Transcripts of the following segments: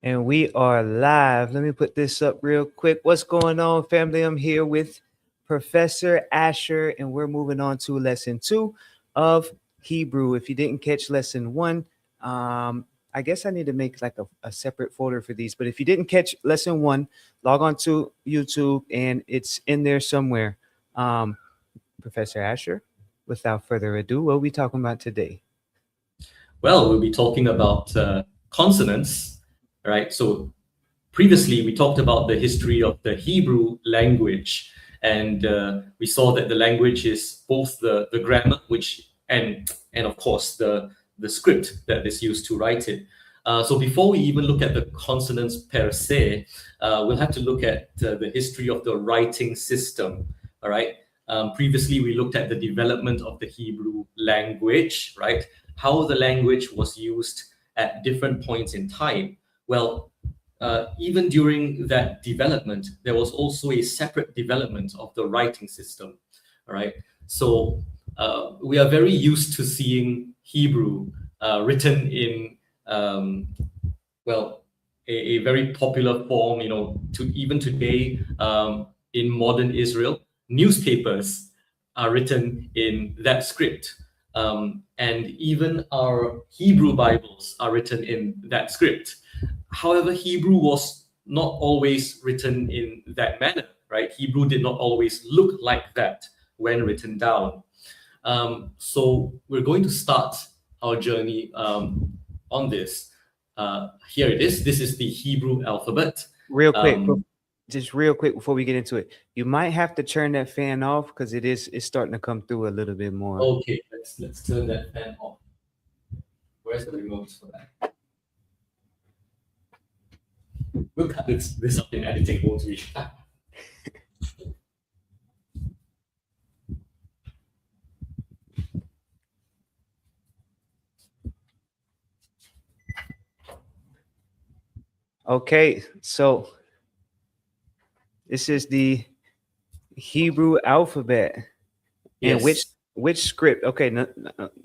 And we are live. Let me put this up real quick. What's going on, family? I'm here with Professor Asher, and we're moving on to lesson 2 of Hebrew. If you didn't catch lesson 1, I guess I need to make like a separate folder for these. But if you didn't catch lesson 1, log on to YouTube and it's in there somewhere. Professor Asher, without further ado, what are we talking about today? Well, we'll be talking about consonants, right? So previously we talked about the history of the Hebrew language, and we saw that the language is both the grammar, which and of course the script that is used to write it. So before we even look at the consonants per se, we'll have to look at the history of the writing system. All right. Previously, we looked at the development of the Hebrew language, right? How the language was used at different points in time. Well, even during that development, there was also a separate development of the writing system. All right. So we are very used to seeing Hebrew written in, well, a very popular form, to even today in modern Israel, newspapers are written in that script. And even our Hebrew Bibles are written in that script. However, Hebrew was not always written in that manner, right? Hebrew did not always look like that when written down. So we're going to start our journey on this. Here it is. This is the Hebrew alphabet. Real quick, just real quick before we get into it, you might have to turn that fan off because it's starting to come through a little bit more. Okay, let's turn that fan off. Where's the remote for that? We'll cut this up in editing, won't we? Okay, so this is the Hebrew alphabet. And Yes. which script? Okay, no,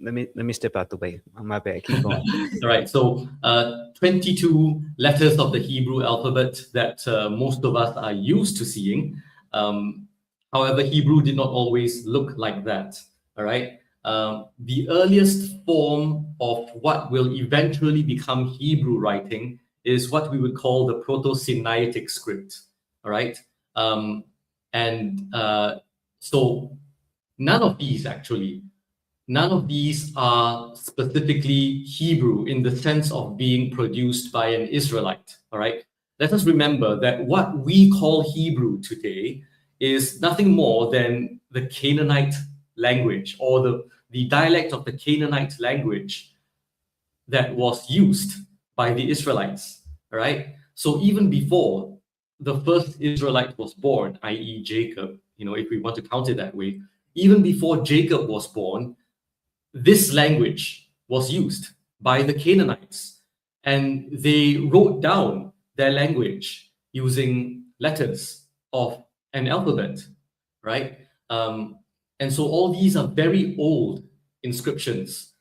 let me step out the way. My bad. Keep going. All right. So 22 letters of the Hebrew alphabet that most of us are used to seeing. However, Hebrew did not always look like that. All right. The earliest form of what will eventually become Hebrew writing is what we would call the Proto-Sinaitic script. All right. So none of these are specifically Hebrew in the sense of being produced by an Israelite. All right. Let us remember that what we call Hebrew today is nothing more than the Canaanite language, or the dialect of the Canaanite language that was used by the Israelites. All right. So even before the first Israelite was born, i.e., Jacob, if we want to count it that way, even before Jacob was born, this language was used by the Canaanites, and they wrote down their language using letters of an alphabet, right? And so all these are very old inscriptions,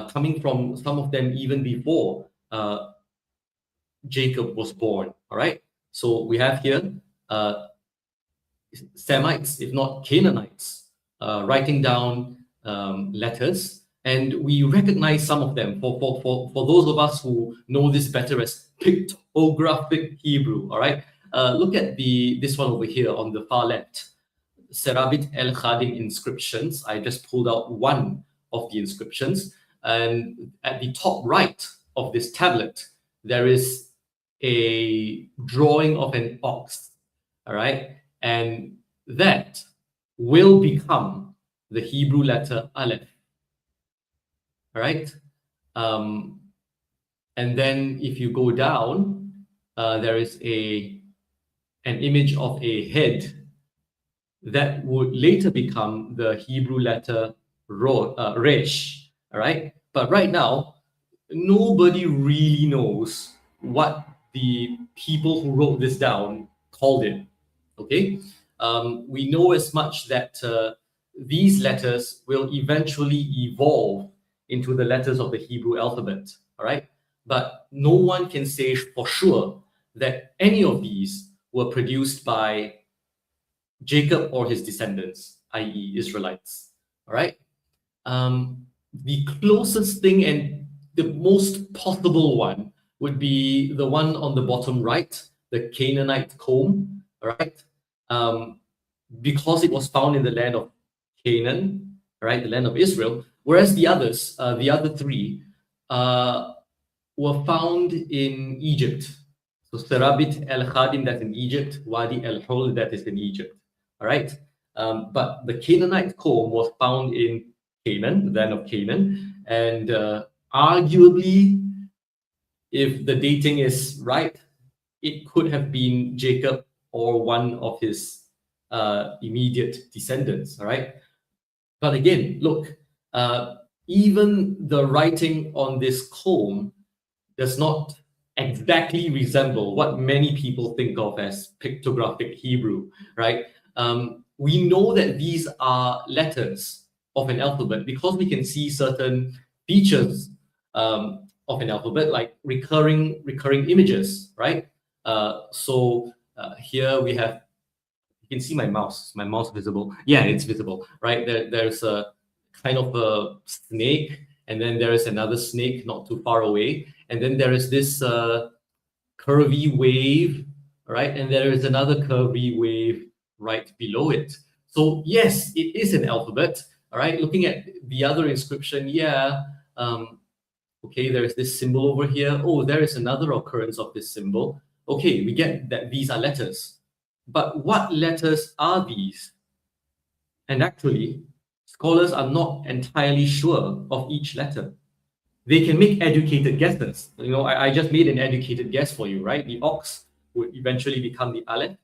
coming from some of them even before Jacob was born, all right? So we have here Semites, if not Canaanites, writing down letters, and we recognize some of them for those of us who know this better as pictographic Hebrew. All right, look at this one over here on the far left, Serabit El Khadim inscriptions. I just pulled out one of the inscriptions, and at the top right of this tablet there is a drawing of an ox. All right, and that will become the Hebrew letter Aleph. All right. And then if you go down, there is an image of a head that would later become the Hebrew letter Resh. All right. But right now, nobody really knows what the people who wrote this down called it. Okay. We know as much that these letters will eventually evolve into the letters of the Hebrew alphabet. All right. but no one can say for sure that any of these were produced by Jacob or his descendants, i.e., Israelites. All right. The closest thing and the most possible one would be the one on the bottom right, the Canaanite comb. All right. Because it was found in the land of Canaan, right, the land of Israel, whereas the others, the other three, were found in Egypt. So Serabit El Khadim, that's in Egypt, Wadi El Hol, that is in Egypt. All right. But the Canaanite comb was found in Canaan, the land of Canaan, and arguably, if the dating is right, it could have been Jacob or one of his immediate descendants. All right. But again, look, even the writing on this comb does not exactly resemble what many people think of as pictographic Hebrew, right? We know that these are letters of an alphabet because we can see certain features of an alphabet, like recurring images, right? Here we have, you can see my mouse. Is my mouse visible? Yeah, it's visible, right? There's a kind of a snake, and then there is another snake not too far away, and then there is this curvy wave, right? And there is another curvy wave right below it. So yes, it is an alphabet, all right? Looking at the other inscription, yeah, okay, there's this symbol over here. Oh, there is another occurrence of this symbol. Okay, we get that these are letters. But what letters are these? And actually, scholars are not entirely sure of each letter. They can make educated guesses. You know, I just made an educated guess for you, right? The ox would eventually become the Aleph,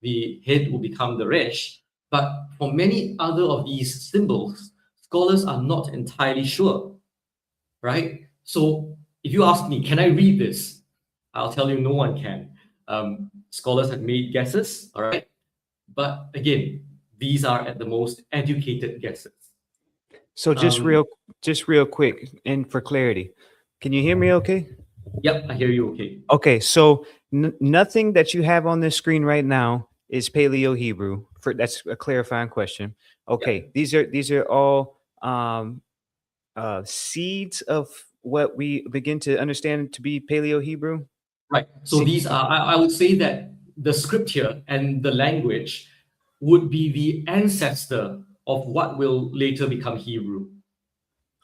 the head will become the Resh. But for many other of these symbols, scholars are not entirely sure, right? So if you ask me, can I read this? I'll tell you no one can. Scholars have made guesses, all right? But again, these are at the most educated guesses. So just real quick, and for clarity, can you hear me okay? Yep, I hear you okay. Okay, so nothing that you have on this screen right now is Paleo Hebrew. That's a clarifying question. Okay, these are all seeds of what we begin to understand to be Paleo Hebrew. Right. So these are, I would say that the scripture and the language would be the ancestor of what will later become Hebrew.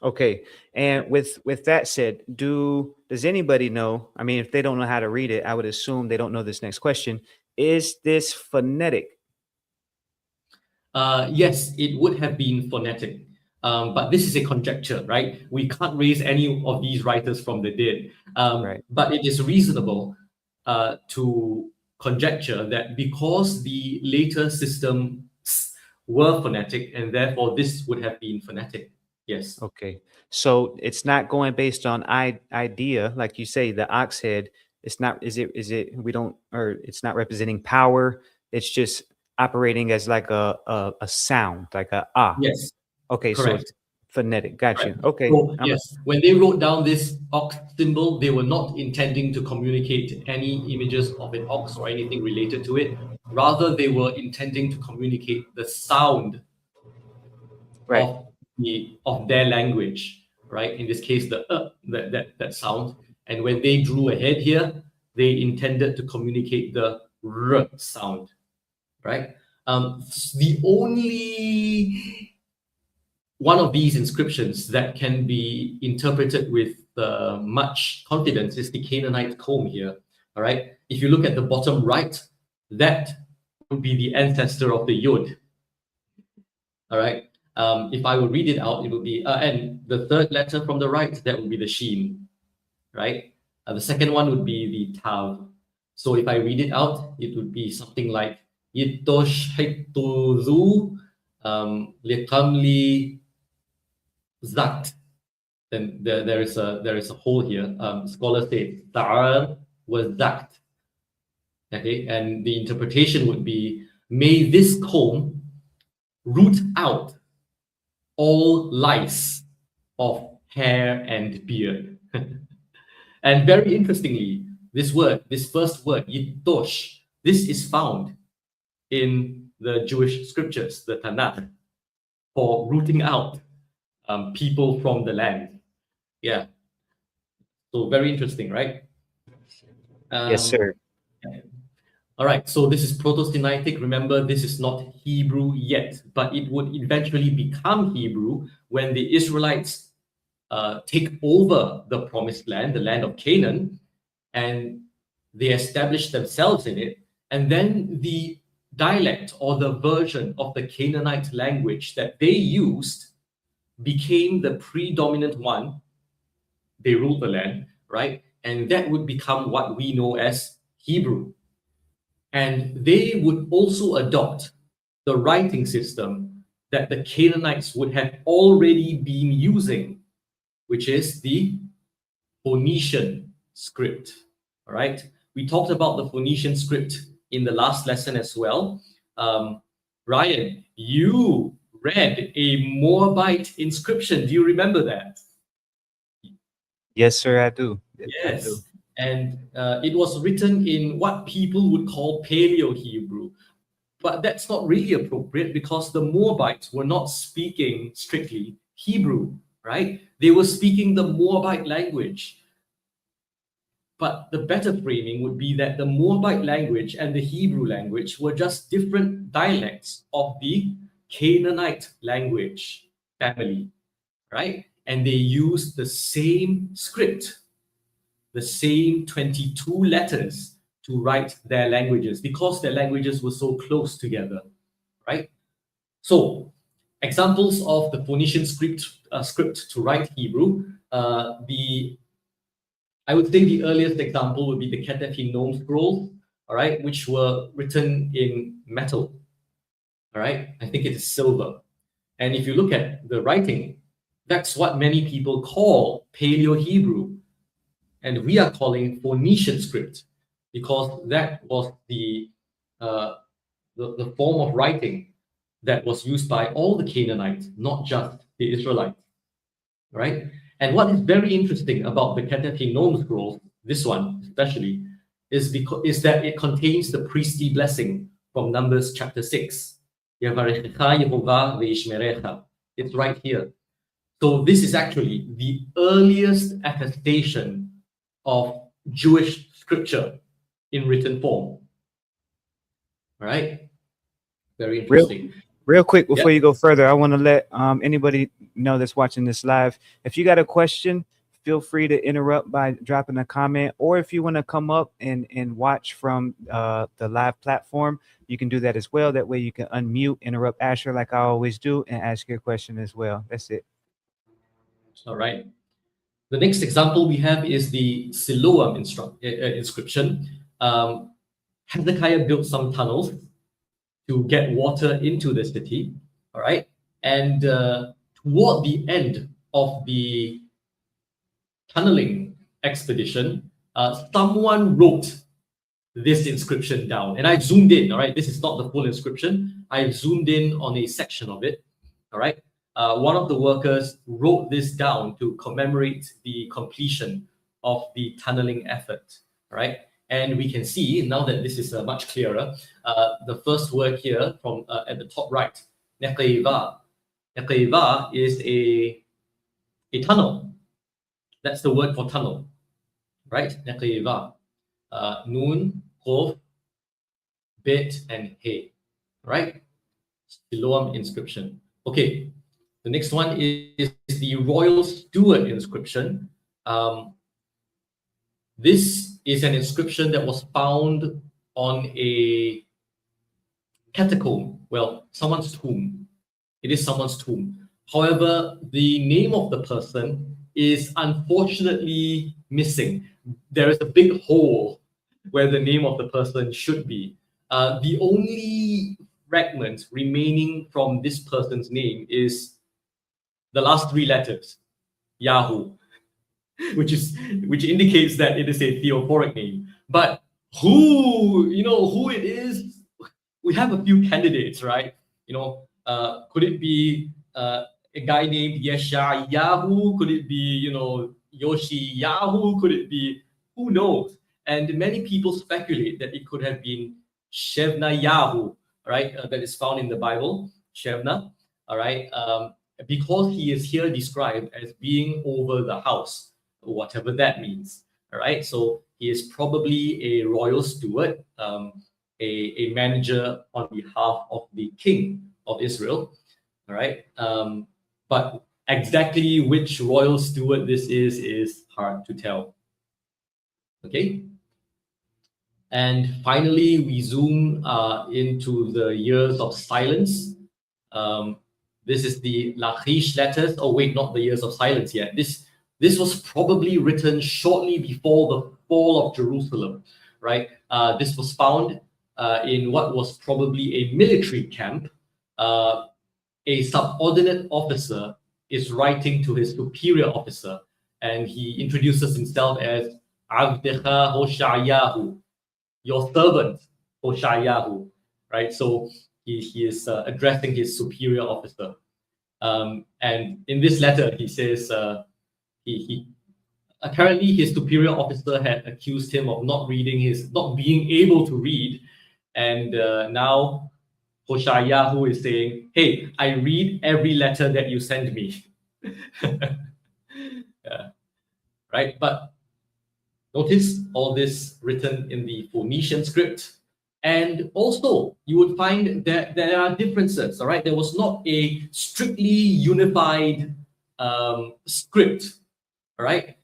Okay, and with that said, does anybody know? I mean, if they don't know how to read it, I would assume they don't know this next question. Is this phonetic? Yes, it would have been phonetic. But this is a conjecture, right? We can't raise any of these writers from the dead. Right. But it is reasonable to conjecture that because the later systems were phonetic, and therefore this would have been phonetic. Yes. Okay. So it's not going based on idea, like you say, the ox head. It's not, is it, we don't, or it's not representing power. It's just operating as like a sound, like a ah. Yes. Okay. So Correct. it's phonetic. Got you. Okay. So, yes, when they wrote down this ox symbol, they were not intending to communicate any images of an ox or anything related to it. Rather, they were intending to communicate the sound Right. of their language, right? In this case, the that sound. And when they drew a head here, they intended to communicate the r sound, right? The only one of these inscriptions that can be interpreted with much confidence is the Canaanite comb here. All right. If you look at the bottom right, that would be the ancestor of the Yod. All right. If I would read it out, it would be, and the third letter from the right, that would be the Shin, right? The second one would be the Tav. So if I read it out, it would be something like Yitosh Haituzu Likamli Zakt. Then there is a hole here. Scholars say Ta'ar was Zakt. Okay, and the interpretation would be, may this comb root out all lice of hair and beard. And very interestingly, this first word, Yitosh, this is found in the Jewish scriptures, the Tanakh, for rooting out people from the land. Yeah. So very interesting, right? Yes, sir. All right, so this is Proto-Sinaitic. Remember, this is not Hebrew yet, but it would eventually become Hebrew when the Israelites take over the promised land, the land of Canaan, and they establish themselves in it. And then the dialect or the version of the Canaanite language that they used became the predominant one. They ruled the land, right? And that would become what we know as Hebrew. And they would also adopt the writing system that the Canaanites would have already been using, which is the Phoenician script. All right. We talked about the Phoenician script in the last lesson as well. Ryan, you read a Moabite inscription. Do you remember that? Yes, sir, I do. I do. Yes. And it was written in what people would call Paleo Hebrew. But that's not really appropriate because the Moabites were not speaking strictly Hebrew, right? They were speaking the Moabite language. But the better framing would be that the Moabite language and the Hebrew language were just different dialects of the Canaanite language family, right? And they used the same script, the same 22 letters to write their languages because their languages were so close together, right? So, examples of the Phoenician script to write Hebrew. I would say the earliest example would be the Ketef Hinnom scrolls, all right, which were written in metal, all right. I think it is silver, and if you look at the writing, that's what many people call Paleo Hebrew, and we are calling Phoenician script because that was the form of writing that was used by all the Canaanites, not just the Israelites, right? And what is very interesting about the Ketef Hinnom scrolls, this one especially, is that it contains the priestly blessing from Numbers chapter 6. Yavarechecha Yehovah ve'yishmerecha. It's right here. So this is actually the earliest attestation of Jewish scripture in written form. All right? Very interesting. Real quick before you go further, I want to let anybody know that's watching this live. If you got a question, feel free to interrupt by dropping a comment, or if you want to come up and watch from the live platform, you can do that as well. That way you can unmute, interrupt Asher like I always do, and ask your question as well. That's it. All right. The next example we have is the Siloam inscription. Hezekiah built some tunnels to get water into the city, all right? And toward the end of the tunneling expedition, someone wrote this inscription down. And I've zoomed in, all right? This is not the full inscription. I've zoomed in on a section of it, all right? One of the workers wrote this down to commemorate the completion of the tunneling effort, all right? And we can see, now that this is much clearer, the first word here from at the top right, Nekeiva. Nekeiva is a tunnel. That's the word for tunnel, right? Nekeiva. Nun, Kof, Bet, and He, right? Siloam inscription. Okay, the next one is the royal steward inscription. This is an inscription that was found on a catacomb, well, someone's tomb. It is someone's tomb. However, the name of the person is unfortunately missing. There is a big hole where the name of the person should be. The only fragment remaining from this person's name is the last three letters, Yahoo, which indicates that it is a theophoric name. But who it is, we have a few candidates, right? Could it be a guy named Yeshayahu? Could it be, Yoshiyahu? Could it be? Who knows? And many people speculate that it could have been Shevnayahu, right? That is found in the Bible, Shevna, all right? Because he is here described as being over the house, whatever that means, all right? So he is probably a royal steward, a manager on behalf of the king of Israel, all right? But exactly which royal steward this is hard to tell. Okay. And finally, we zoom into the years of silence. This is the Lachish letters. Oh wait, not the years of silence yet. This was probably written shortly before the fall of Jerusalem, right? This was found in what was probably a military camp. A subordinate officer is writing to his superior officer, and he introduces himself as Abdecha Hoshayahu, your servant Hoshayahu, right? So he is addressing his superior officer. And in this letter, he says he apparently his superior officer had accused him of not being able to read, and now Hoshayahu is saying, "Hey, I read every letter that you send me." Yeah. Right? But notice all this written in the Phoenician script. And also, you would find that there are differences, all right? There was not a strictly unified script, all right?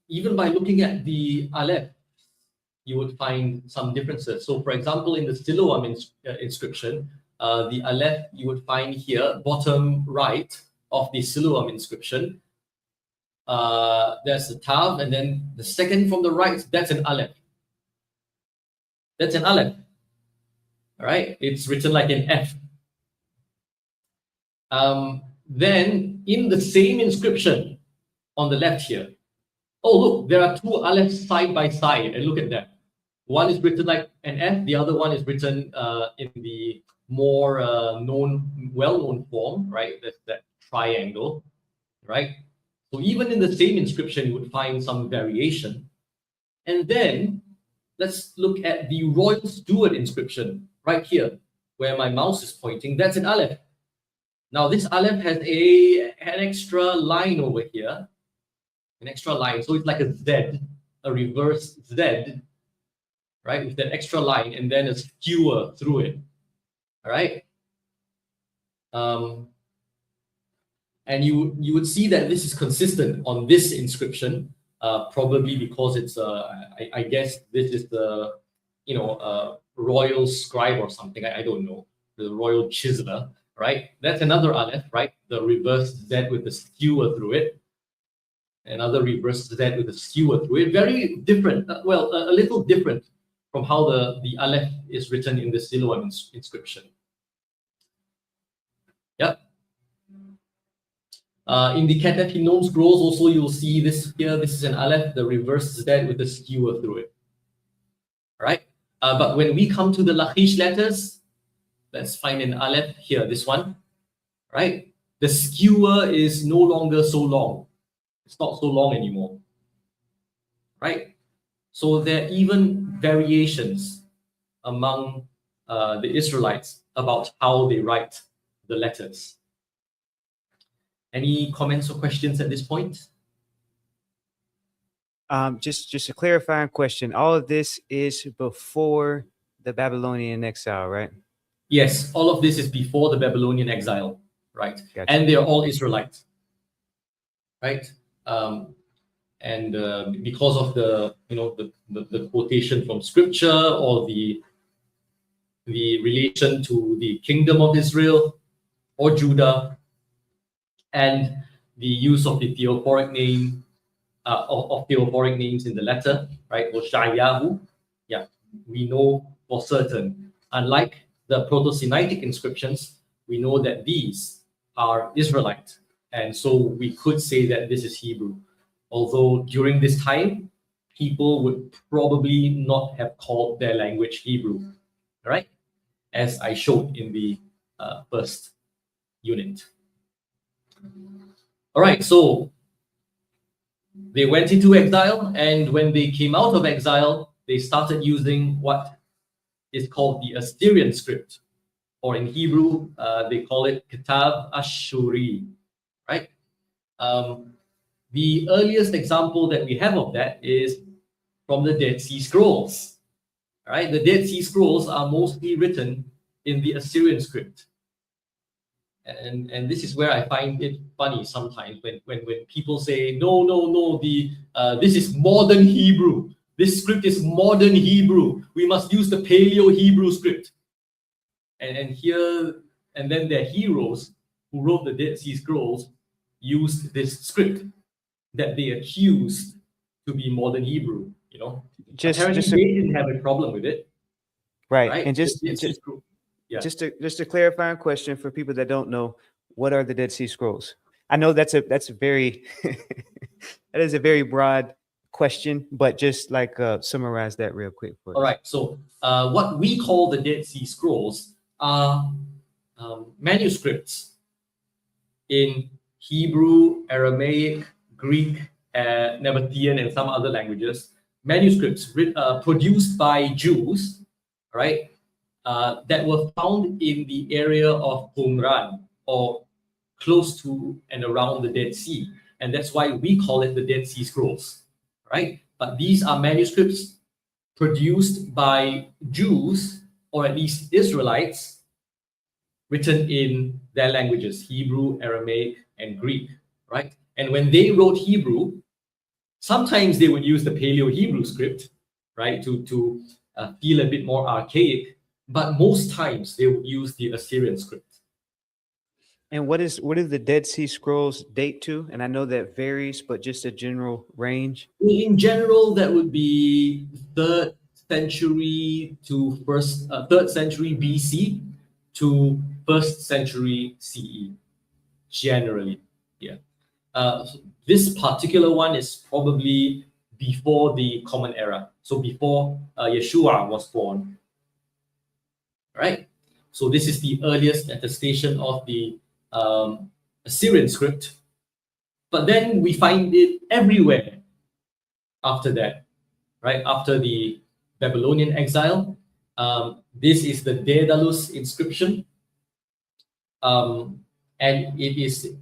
Even by looking at the Aleph, you would find some differences. So, for example, in the Siloam inscription, the Aleph you would find here, bottom right of the Siloam inscription, there's the Tav, and then the second from the right, that's an Aleph. That's an Aleph. All right, it's written like an F. Then in the same inscription on the left here, oh look, there are two Alephs side by side, and look at that. One is written like an F, the other one is written in the more well-known form, right? That's that triangle, right? So even in the same inscription, you would find some variation. And then let's look at the royal steward inscription right here, where my mouse is pointing. That's an Aleph. Now this Aleph has an extra line over here, an extra line. So it's like a Z, a reverse Z, right? With that extra line and then a skewer through it, all right? And you would see that this is consistent on this inscription, probably because it's, I guess this is the, royal scribe or something, I don't know, the royal chiseler, right? That's another Aleph, right? The reverse Z with the skewer through it. Another reverse Z with a skewer through it. Very different, a little different from how the Aleph is written in the Siloam inscription. Yep. In the Ketef Hinnom scrolls also you'll see this here. This is an Aleph, the reverse Z with a skewer through it. All right. But when we come to the Lachish letters, let's find an Aleph here, this one, right? The skewer is no longer so long. It's not so long anymore, right? So there are even variations among the Israelites about how they write the letters. Any comments or questions at this point? Just a clarifying question. All of this is before the Babylonian exile, right? Yes, all of this is before the Babylonian exile, right? Gotcha. And they are all Israelites, right? And because of the the quotation from scripture or the relation to the kingdom of Israel or Judah, and the use of the theophoric name of theophoric names in the letter, right? Hoshayahu, yeah, we know for certain. Unlike the Proto-Semitic inscriptions, we know that these are Israelite, and so we could say that this is Hebrew. Although during this time, people would probably not have called their language Hebrew, right? As I showed in the first unit. All right, so They went into exile, and when they came out of exile, they started using what is called the Assyrian script, or in Hebrew, they call it Kitab Ashuri, right? The earliest example that we have of that is from the Dead Sea Scrolls, right? The Dead Sea Scrolls are mostly written in the Assyrian script. And this is where I find it funny sometimes when people say, no, this is modern Hebrew. This script is modern Hebrew. We must use the Paleo Hebrew script. And then their heroes who wrote the Dead Sea Scrolls used this script that they accused to be modern Hebrew. Apparently they didn't have a problem with it. Right. And just a clarifying question for people that don't know, what are the Dead Sea Scrolls? I know that's a very that is a very broad question, but just like summarize that real quick for us. All right. So what we call the Dead Sea Scrolls are manuscripts in Hebrew, Aramaic, Greek, Nabatean, and some other languages. Manuscripts produced by Jews, right? That were found in the area of Qumran, or close to and around the Dead Sea. And that's why we call it the Dead Sea Scrolls, right? But these are manuscripts produced by Jews, or at least Israelites, written in their languages, Hebrew, Aramaic, and Greek, right? And when they wrote Hebrew, sometimes they would use the Paleo Hebrew script, right, to feel a bit more archaic, but most times they would use the Assyrian script. And what do the Dead Sea Scrolls date to? And I know that varies, but just a general range. In general, that would be 3rd century to 3rd century BC to 1st century CE, generally. Yeah. This particular one is probably before the Common Era, so before Yeshua was born. Right? So this is the earliest attestation of the Assyrian script, but then we find it everywhere after that, right? After the Babylonian exile, this is the Daedalus inscription, and it is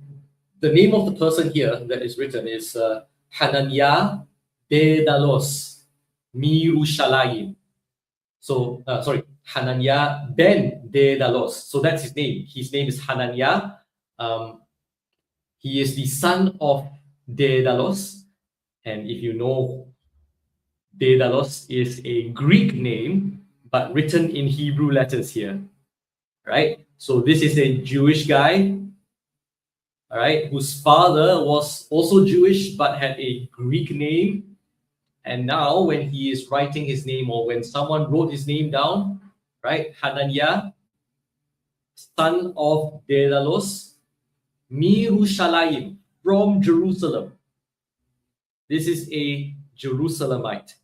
the name of the person here that is written is Hananiah Daedalus Mirushalayim. So Hananiah ben Daedalus. So that's his name. His name is Hananiah. He is the son of Daedalus. And if you know, Daedalus is a Greek name, but written in Hebrew letters here, right? So this is a Jewish guy, all right, whose father was also Jewish, but had a Greek name. And now when he is writing his name, or when someone wrote his name down, right, Hananiah, son of Daedalus, Mirushalayim, from Jerusalem. This is a Jerusalemite,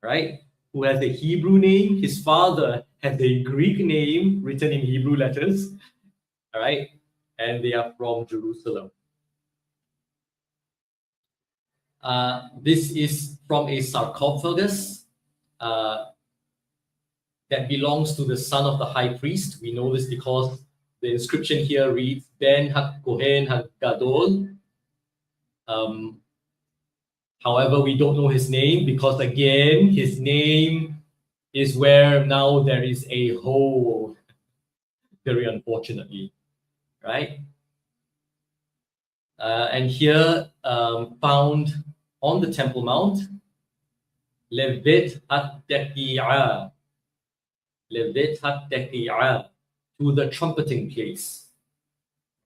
right, who has a Hebrew name. His father has a Greek name written in Hebrew letters, all right, and they are from Jerusalem. This is from a sarcophagus that belongs to the son of the high priest. We know this because the inscription here reads Ben HaKohen HaGadol. However, we don't know his name because, again, his name is where now there is a hole, very unfortunately, right? And here, found on the Temple Mount, Levet HaTeki'ah, Levet HaTeki'ah, to the trumpeting place,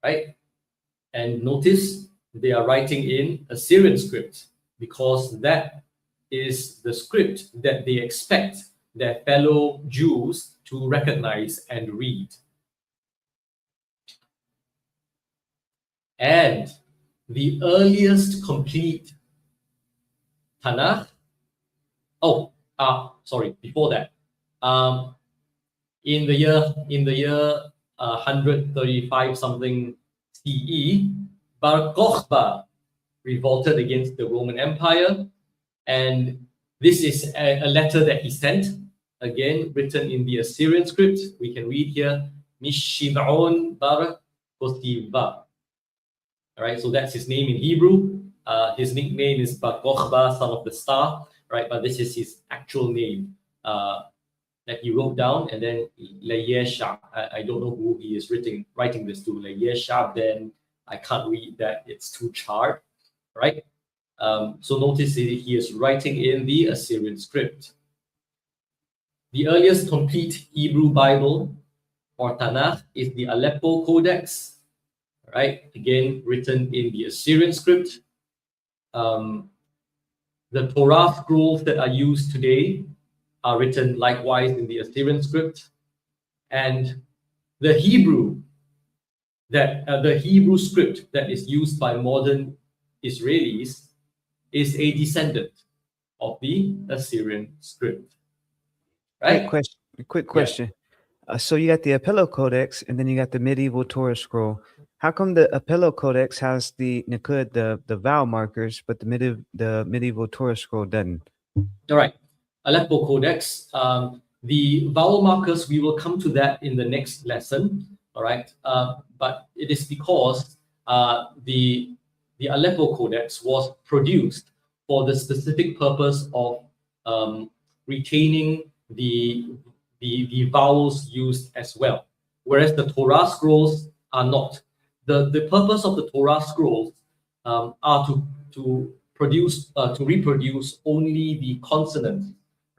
right? And notice they are writing in Assyrian script, because that is the script that they expect their fellow Jews to recognize and read. And the earliest complete Tanakh, before that, in the year 135 something CE, Bar Kokhba revolted against the Roman Empire. And this is a letter that he sent, again written in the Assyrian script. We can read here, Mishiv'on Barak Kotiva. All right, so that's his name in Hebrew. His nickname is Bar Kokhba, son of the star, right? But this is his actual name that he wrote down. And then Layesha, I don't know who he is writing this to. Layesha, then I can't read that, it's too charred, right? So notice that he is writing in the Assyrian script. The earliest complete Hebrew Bible or Tanakh is the Aleppo Codex, right? Again, written in the Assyrian script. The Torah scrolls that are used today are written likewise in the Assyrian script. And the Hebrew script that is used by modern Israelis is a descendant of the Assyrian script. Right? Quick question. So you got the Apello Codex, and then you got the medieval Torah scroll. How come the Apello Codex has the Nikud, the vowel markers, but the medieval Torah scroll doesn't? All right. Aleppo Codex. The vowel markers, we will come to that in the next lesson. All right. But it is because the Aleppo Codex was produced for the specific purpose of retaining the vowels used as well, whereas the Torah scrolls are not. The purpose of the Torah scrolls are to reproduce only the consonants,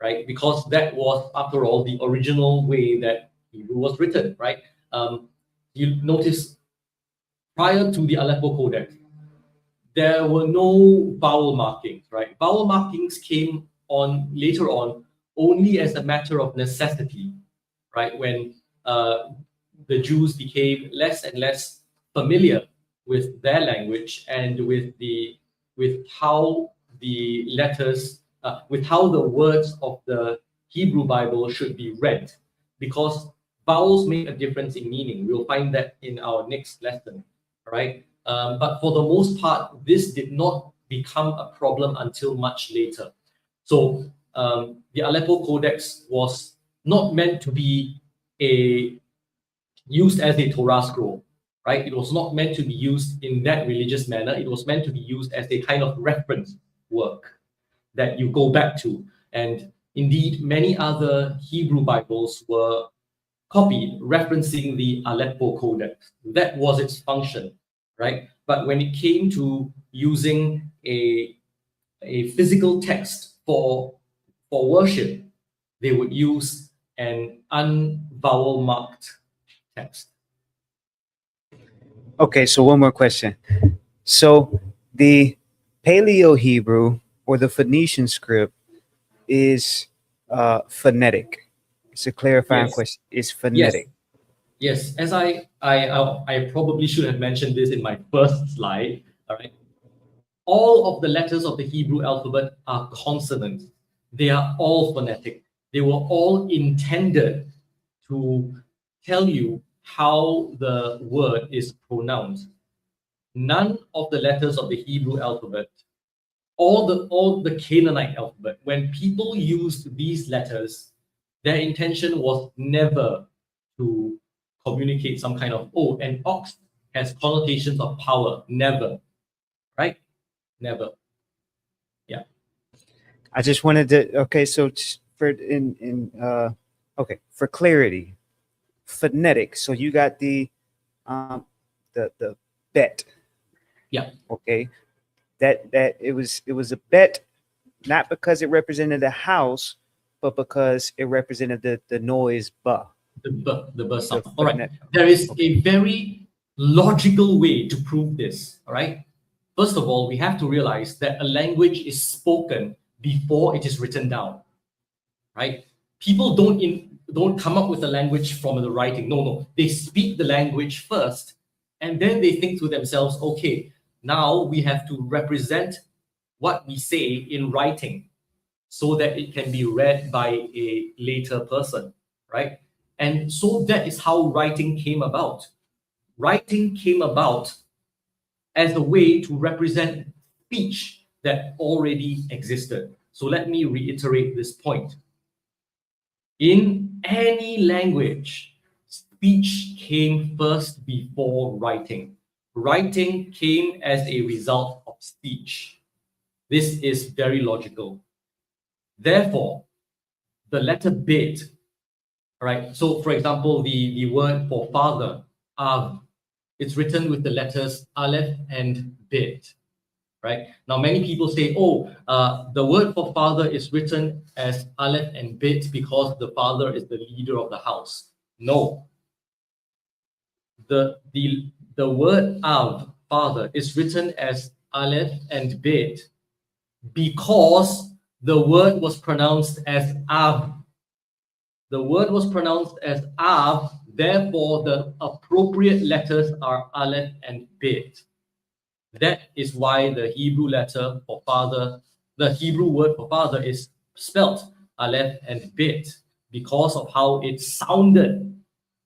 right? Because that was, after all, the original way that Hebrew was written, right? You notice prior to the Aleppo Codex, there were no vowel markings, right? Vowel markings came on later on only as a matter of necessity, right? When the Jews became less and less familiar with their language and with how the letters, with how the words of the Hebrew Bible should be read, because vowels make a difference in meaning. We'll find that in our next lesson, right? But for the most part, this did not become a problem until much later. So the Aleppo Codex was not meant to be used as a Torah scroll, right? It was not meant to be used in that religious manner. It was meant to be used as a kind of reference work that you go back to. And indeed, many other Hebrew Bibles were copied, referencing the Aleppo Codex. That was its function, right? But when it came to using a physical text for worship, they would use an unvowel marked text. Okay, so one more question. So the Paleo Hebrew or the Phoenician script is phonetic. It's a clarifying question. It's phonetic. Yes, as I probably should have mentioned this in my first slide. All right. All of the letters of the Hebrew alphabet are consonants. They are all phonetic. They were all intended to tell you how the word is pronounced. None of the letters of the Hebrew alphabet, all the Canaanite alphabet, when people used these letters, their intention was never to communicate some kind of, oh, an ox has connotations of power. Never, right? Never. Yeah. I just wanted to. Okay, so for clarity, phonetic. So you got the bet. Yeah. Okay. That it was a bet, not because it represented a house, but because it represented the noise ba. The ba sound. All right. There is a very logical way to prove this. All right. First of all, we have to realize that a language is spoken before it is written down. Right? People don't come up with a language from the writing. No. They speak the language first, and then they think to themselves, okay, now we have to represent what we say in writing so that it can be read by a later person, right? And so that is how writing came about. Writing came about as a way to represent speech that already existed. So let me reiterate this point. In any language, speech came first before writing. Writing came as a result of speech. This is very logical. Therefore, the letter Bet, right? So, for example, the word for father, Av, it's written with the letters Aleph and Bet, right? Now, many people say, oh, the word for father is written as Aleph and Bet because the father is the leader of the house. No. The word Av, father, is written as Aleph and Bet because the word was pronounced as Av. The word was pronounced as Av, therefore the appropriate letters are Aleph and Bet. That is why the Hebrew letter for father, the Hebrew word for father is spelt Aleph and Bet because of how it sounded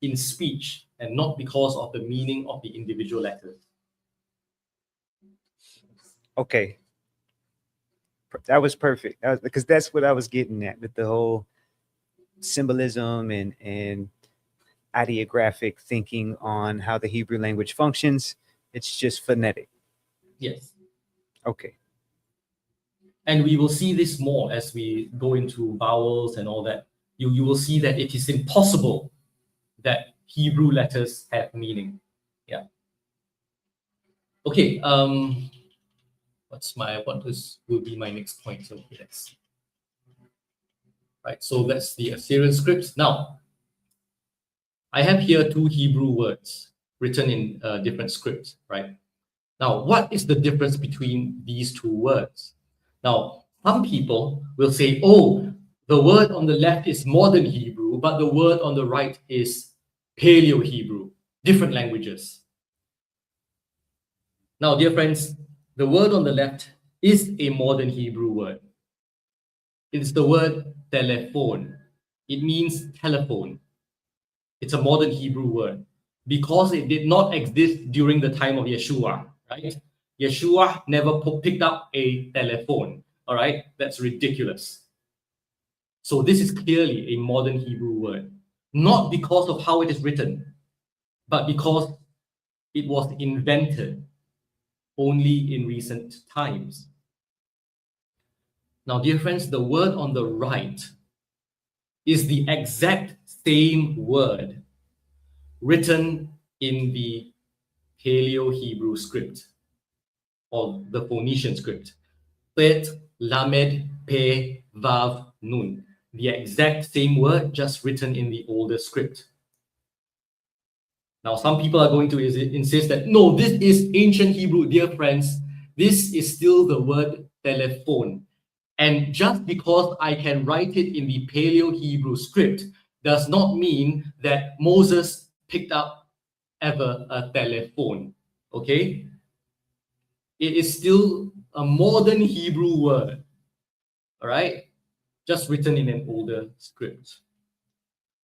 in speech and not because of the meaning of the individual letters. Okay. That was perfect. Because that's what I was getting at with the whole symbolism and ideographic thinking on how the Hebrew language functions. It's just phonetic. Yes. Okay. And we will see this more as we go into vowels and all that. You will see that it is impossible that Hebrew letters have meaning. Yeah. Okay. Will be my next point? So okay, let's see. Right. So that's the Assyrian script. Now, I have here two Hebrew words written in different scripts. Right. Now, what is the difference between these two words? Now, some people will say, oh, the word on the left is modern Hebrew, but the word on the right is Paleo Hebrew, different languages. Now, dear friends, the word on the left is a modern Hebrew word. It is the word telephone. It means telephone. It's a modern Hebrew word because it did not exist during the time of Yeshua, right? Yeshua never picked up a telephone, all right? That's ridiculous. So this is clearly a modern Hebrew word, not because of how it is written, but because it was invented only in recent times. Now, dear friends, the word on the right is the exact same word written in the Paleo Hebrew script or the Phoenician script. Bet, Lamed, Pe, Vav, Nun. The exact same word, just written in the older script. Now, some people are going to insist that, no, this is ancient Hebrew, dear friends. This is still the word telephone. And just because I can write it in the Paleo Hebrew script does not mean that Moses picked up ever a telephone. Okay? It is still a modern Hebrew word. All right? Just written in an older script.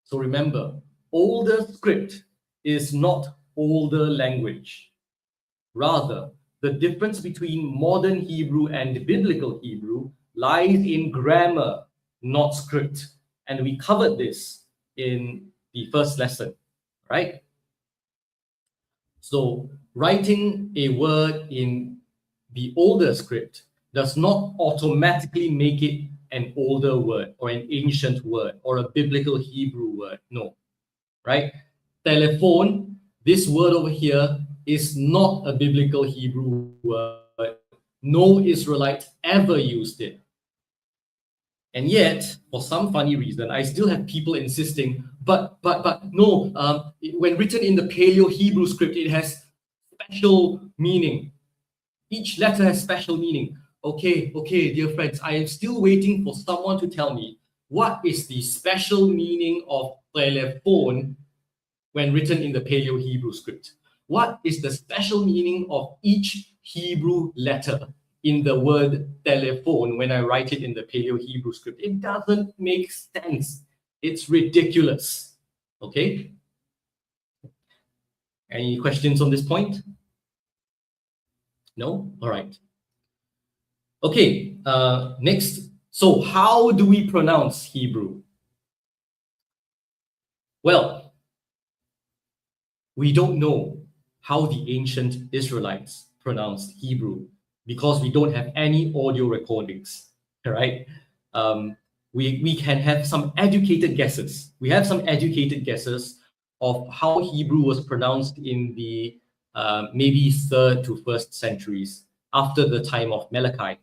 So remember, older script is not older language. Rather, the difference between modern Hebrew and biblical Hebrew lies in grammar, not script. And we covered this in the first lesson, right? So writing a word in the older script does not automatically make it an older word or an ancient word or a biblical Hebrew word. No, right? Telephone, this word over here is not a biblical Hebrew word. No Israelite ever used it. And yet, for some funny reason, I still have people insisting, but no, when written in the Paleo Hebrew script, it has special meaning. Each letter has special meaning. Okay, dear friends, I am still waiting for someone to tell me what is the special meaning of telephone when written in the Paleo Hebrew script. What is the special meaning of each Hebrew letter in the word telephone when I write it in the Paleo Hebrew script? It doesn't make sense. It's ridiculous. Okay? Any questions on this point? No? All right. Okay, next. So how do we pronounce Hebrew? Well, we don't know how the ancient Israelites pronounced Hebrew because we don't have any audio recordings, right? We can have some educated guesses. We have some educated guesses of how Hebrew was pronounced in the maybe 3rd to 1st centuries after the time of Malachi,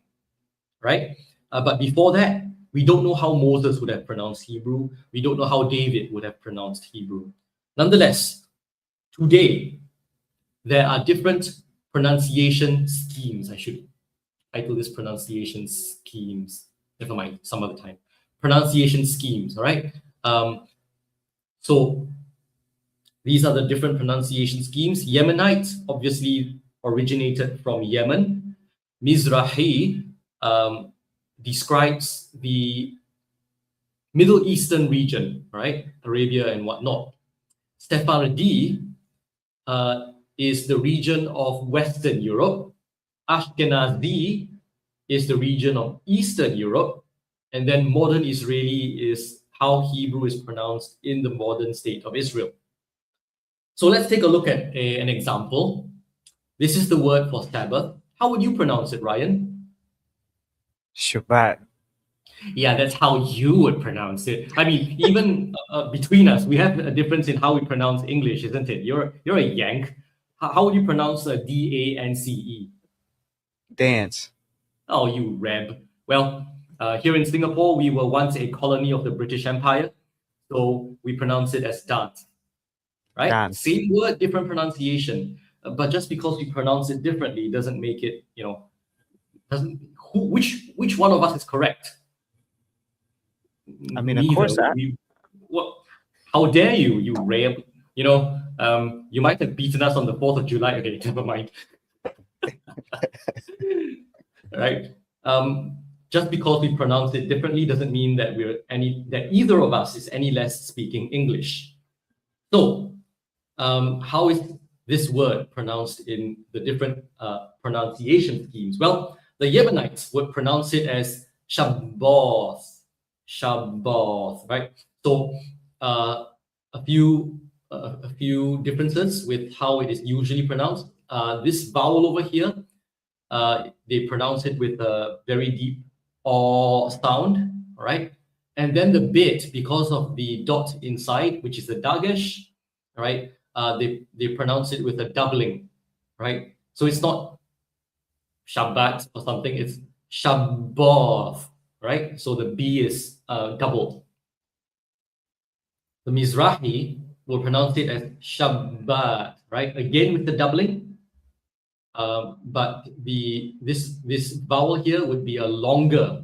right? But before that, we don't know how Moses would have pronounced Hebrew. We don't know how David would have pronounced Hebrew. Nonetheless, today, there are different pronunciation schemes. I should title this pronunciation schemes. Never mind, some other time. Pronunciation schemes, all right? So these are the different pronunciation schemes. Yemenite obviously originated from Yemen. Mizrahi describes the Middle Eastern region, right? Arabia and whatnot. Sephardi is the region of Western Europe. Ashkenazi is the region of Eastern Europe. And then modern Israeli is how Hebrew is pronounced in the modern state of Israel. So let's take a look at an example. This is the word for Sabbath. How would you pronounce it, Ryan? Shabbat. Yeah, that's how you would pronounce it. I mean, even between us, we have a difference in how we pronounce English, isn't it? You're a Yank. How would you pronounce D-A-N-C-E? Dance. Oh, you reb. Well, here in Singapore, we were once a colony of the British Empire, so we pronounce it as dance, right? Dance. Same word, different pronunciation. But just because we pronounce it differently doesn't make it, doesn't which one of us is correct? I mean, of Neither. course, What? How dare you, you reb? You might have beaten us on the 4th of July. Okay, never mind. Right? Just because we pronounce it differently doesn't mean that that either of us is any less speaking English. So, how is this word pronounced in the different pronunciation schemes? Well, the Yemenites would pronounce it as Shabboth, right? So, a few differences with how it is usually pronounced. This vowel over here, they pronounce it with a very deep "or" sound, all right? And then the bit, because of the dot inside, which is the dagesh, right? They pronounce it with a doubling, right? So it's not Shabbat or something, it's Shabboth, right? So the B is doubled. The Mizrahi will pronounce it as Shabbat, right? Again with the doubling, but this vowel here would be a longer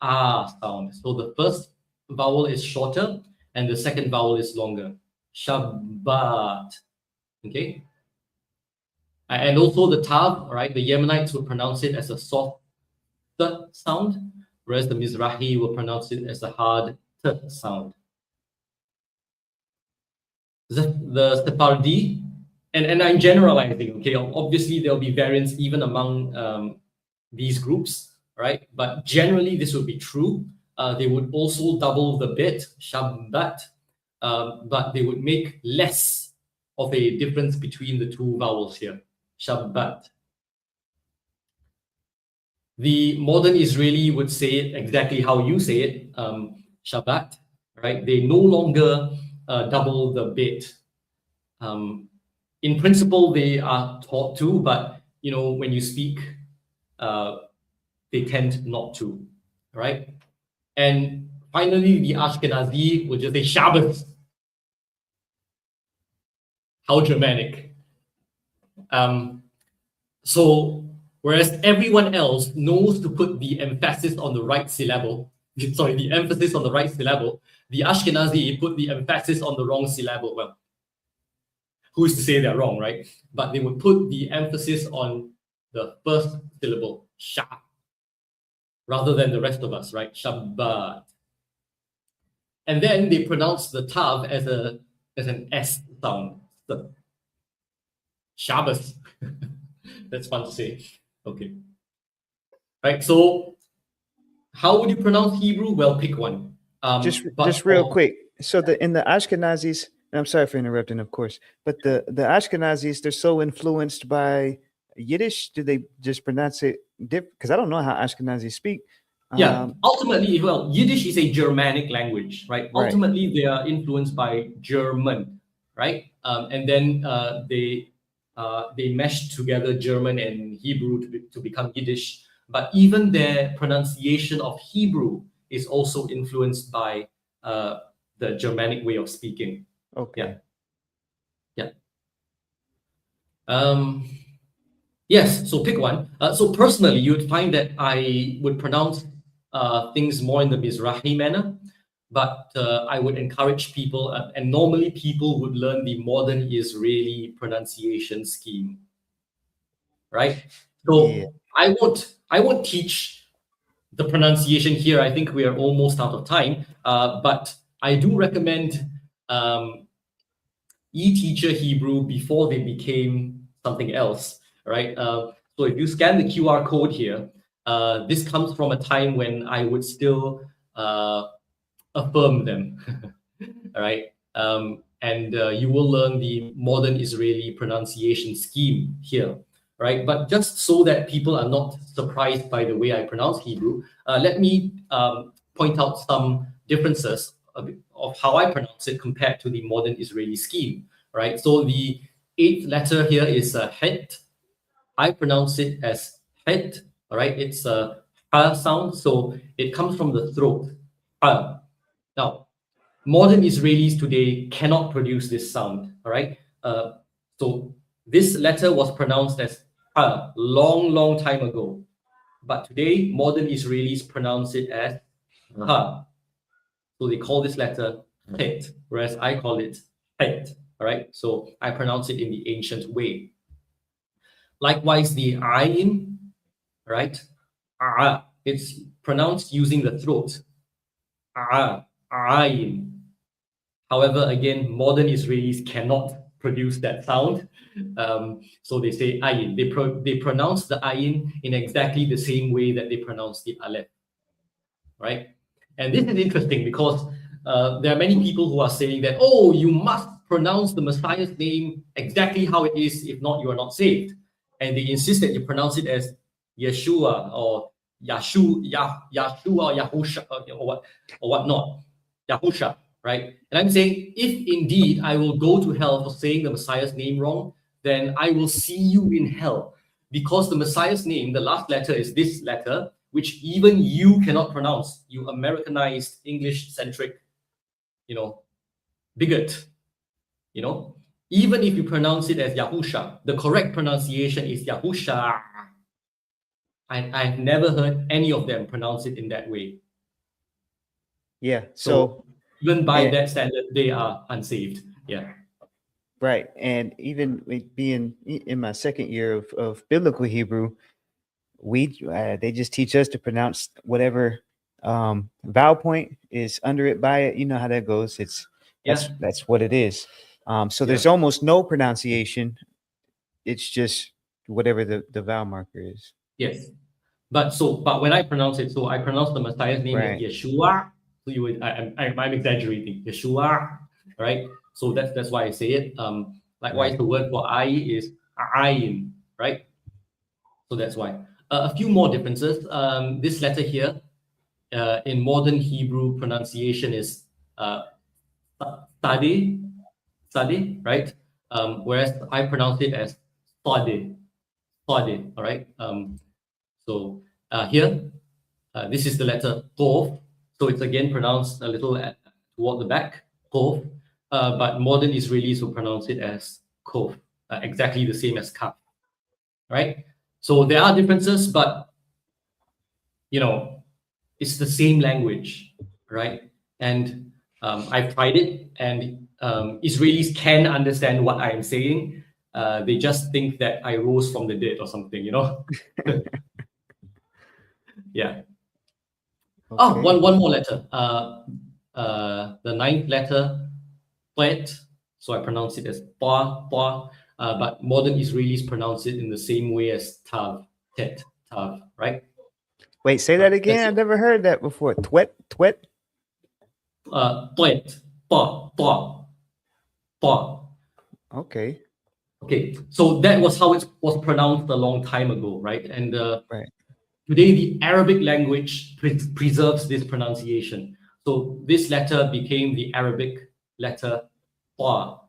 sound. So the first vowel is shorter and the second vowel is longer. Shabbat. Okay. And also the tav, right? The Yemenites would pronounce it as a soft t sound, whereas the Mizrahi will pronounce it as a hard t sound. The Sephardi, and I'm generalizing, okay? Obviously, there'll be variance even among these groups, right? But generally, this would be true. They would also double the bit, Shabbat, but they would make less of a difference between the two vowels here, Shabbat. The modern Israeli would say it exactly how you say it, Shabbat, right? They no longer double the bit. In principle, they are taught to, but when you speak, they tend not to, right? And finally, the Ashkenazi would just say Shabbos. How Germanic. So whereas everyone else knows to put the emphasis on the right syllable, the emphasis on the right syllable, the Ashkenazi put the emphasis on the wrong syllable. Well, who's to say they're wrong, right? But they would put the emphasis on the first syllable, Sha, rather than the rest of us, right? Shabbat. And then they pronounce the tav as an S sound. Shabbos. That's fun to say. Okay. right? So how would you pronounce Hebrew? Well, pick one. Just real quick. So in the Ashkenazis, and I'm sorry for interrupting, of course, but the Ashkenazis, they're so influenced by Yiddish. Do they just pronounce it different? Because I don't know how Ashkenazis speak. Yeah, ultimately, well, Yiddish is a Germanic language, right? Right. Ultimately, they are influenced by German, right? And then they meshed together German and Hebrew to become Yiddish. But even their pronunciation of Hebrew is also influenced by the Germanic way of speaking. Okay. Yeah. Yes, so pick one. So personally, you would find that I would pronounce things more in the Mizrahi manner, but I would encourage people, and normally people would learn the modern Israeli pronunciation scheme, right? So Yeah. I won't teach the pronunciation here. I think we are almost out of time, but I do recommend e-teacher Hebrew before they became something else, right? So if you scan the QR code here, this comes from a time when I would still affirm them, all right? And you will learn the modern Israeli pronunciation scheme here, right? But just so that people are not surprised by the way I pronounce Hebrew, let me point out some differences of how I pronounce it compared to the modern Israeli scheme, right? So the eighth letter here is het. I pronounce it as het, all right? It's a sound, so it comes from the throat. Now, modern Israelis today cannot produce this sound, all right? So this letter was pronounced as long, long time ago. But today, modern Israelis pronounce it as ha. So they call this letter het, whereas I call it het, all right? So I pronounce it in the ancient way. Likewise, the ayin, right? It's pronounced using the throat. Ayin. However, again, modern Israelis cannot produce that sound. So they say ayin. They pronounce the ayin in exactly the same way that they pronounce the aleph, right? And this is interesting because there are many people who are saying that, oh, you must pronounce the Messiah's name exactly how it is, if not, you are not saved. And they insist that you pronounce it as Yeshua or Yahshua, Yahusha, or whatnot, Yahusha, right? And I'm saying, if indeed I will go to hell for saying the Messiah's name wrong, then I will see you in hell, because the Messiah's name, the last letter is this letter, which even you cannot pronounce, you Americanized, English-centric, bigot, Even if you pronounce it as Yahusha, the correct pronunciation is Yahusha. I've never heard any of them pronounce it in that way. Yeah. So even by that standard, they are unsaved. Yeah. Right. And even being in my second year of biblical Hebrew, they just teach us to pronounce whatever vowel point is under it by it. You know how that goes. That's what it is. So there's almost no pronunciation. It's just whatever the vowel marker is. Yes. But when I pronounce it, so I pronounce the Messiah's name as Yeshua. So I'm exaggerating. Yeshua, right? So that's why I say it. Likewise, the word for I is ayin, right? So that's why. A few more differences. This letter here, in modern Hebrew pronunciation is sade, right? Whereas I pronounce it as sade, all right? So here, this is the letter Kof. So it's again pronounced a little toward the back, Kof. But modern Israelis will pronounce it as Kof, exactly the same as Kaf, right? So there are differences, but it's the same language, right? And I've tried it, and Israelis can understand what I'm saying. They just think that I rose from the dead or something, Yeah. Okay. Oh, one more letter. The ninth letter, Plet. So I pronounce it as Pa, Pa. But modern Israelis pronounce it in the same way as Tav, Tet, Tav, right? Wait, say that again. I never heard that before. Twet. Toit, to. Okay. Okay, so that was how it was pronounced a long time ago, right? And Right. today, the Arabic language preserves this pronunciation. So this letter became the Arabic letter ta,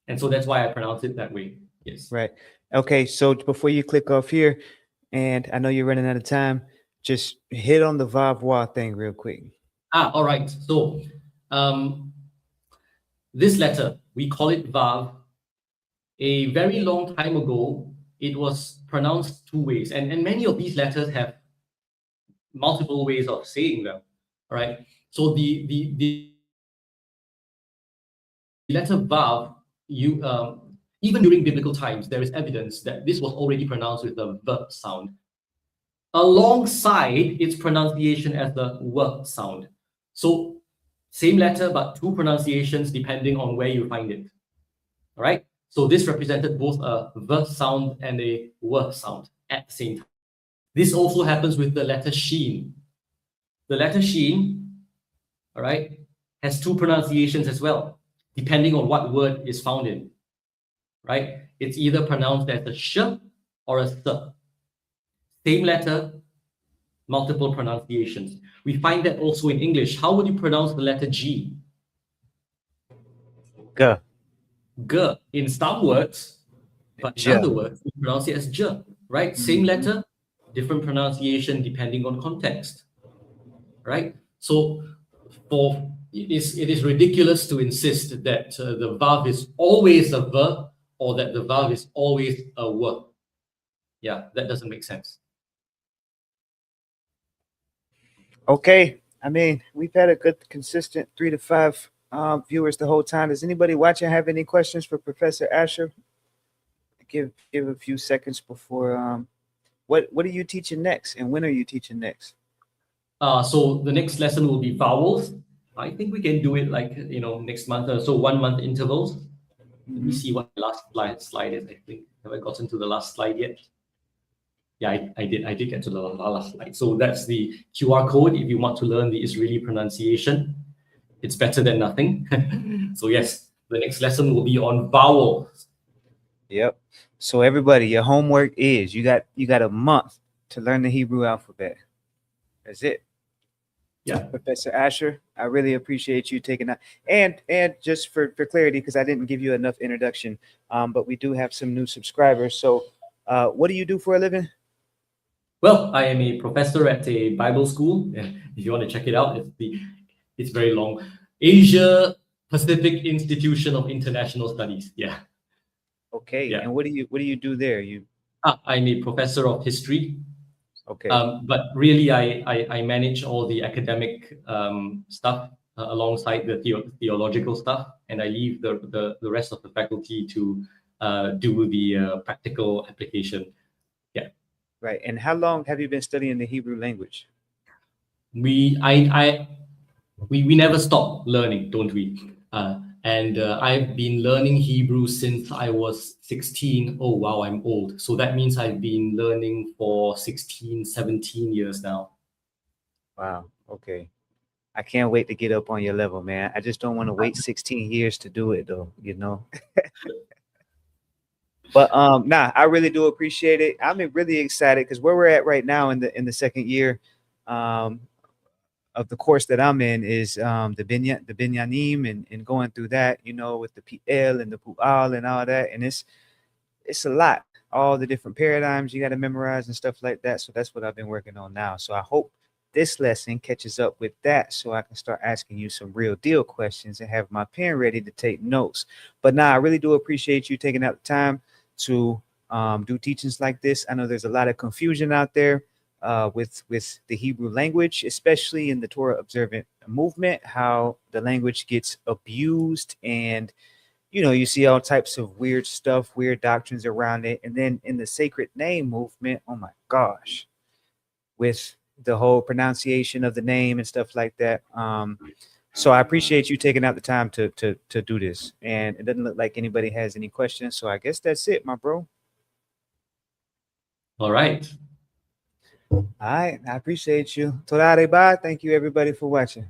and so that's why I pronounce it that way. Yes. Right. Okay. So before you click off here, and I know you're running out of time, just hit on the Vavwa thing real quick. All right. So um, this letter, we call it Vav. A very long time ago, it was pronounced two ways, and many of these letters have multiple ways of saying them. All right. So the letter Vav, you even during biblical times, there is evidence that this was already pronounced with the V sound, alongside its pronunciation as the W sound. So same letter, but two pronunciations depending on where you find it. All right. So this represented both a V sound and a W sound at the same time. This also happens with the letter Sheen. The letter Sheen, all right, has two pronunciations as well, depending on what word is found in. Right? It's either pronounced as a sh or a s. Same letter, multiple pronunciations. We find that also in English. How would you pronounce the letter G? G. G in some words, but in J. other words, we pronounce it as J, right? Same letter, different pronunciation depending on context, right? So it is ridiculous to insist that the Vav is always a V or that the Vav is always a W. Yeah, that doesn't make sense. Okay. I mean, we've had a good, consistent 3 to 5 viewers the whole time. Does anybody watching have any questions for Professor Asher? Give a few seconds before. What are you teaching next, and when are you teaching next? So the next lesson will be vowels. I think we can do it like next month or so, 1 month intervals. Let me see what the last slide is. I think have I gotten to the last slide yet? Yeah, I did get to the last slide. So that's the QR code if you want to learn the Israeli pronunciation. It's better than nothing. So yes, the next lesson will be on vowels. Yep. So everybody, your homework is you got a month to learn the Hebrew alphabet. That's it. Yeah. Professor Asher, I really appreciate you taking that. And just for clarity, because I didn't give you enough introduction, but we do have some new subscribers. So what do you do for a living? Well, I am a professor at a Bible school. If you want to check it out, it's very long. Asia Pacific Institution of International Studies. Yeah. Okay. Yeah. And what do you do there? I'm a professor of history. Okay. But really, I manage all the academic stuff alongside the theological stuff, and I leave the rest of the faculty to do the practical application. Yeah. Right. And how long have you been studying the Hebrew language? We never stop learning, don't we? And I've been learning Hebrew since I was 16. Oh, wow, I'm old. So that means I've been learning for 16, 17 years now. Wow. Okay. I can't wait to get up on your level, man. I just don't want to wait 16 years to do it, though, But I really do appreciate it. I'm really excited because where we're at right now in the second year of the course that I'm in is the binyanim and going through that, with the PL and the pu'al and all that, and it's a lot. All the different paradigms you got to memorize and stuff like that. So that's what I've been working on now. So I hope this lesson catches up with that so I can start asking you some real deal questions and have my pen ready to take notes. But I really do appreciate you taking out the time to do teachings like this. I know there's a lot of confusion out there with the Hebrew language, especially in the Torah observant movement, how the language gets abused and you see all types of weird stuff, weird doctrines around it. And then in the sacred name movement, oh my gosh, with the whole pronunciation of the name and stuff like that. So I appreciate you taking out the time to do this. And it doesn't look like anybody has any questions. So I guess that's it, my bro. All right. All right. I appreciate you. Toda reba. Thank you, everybody, for watching.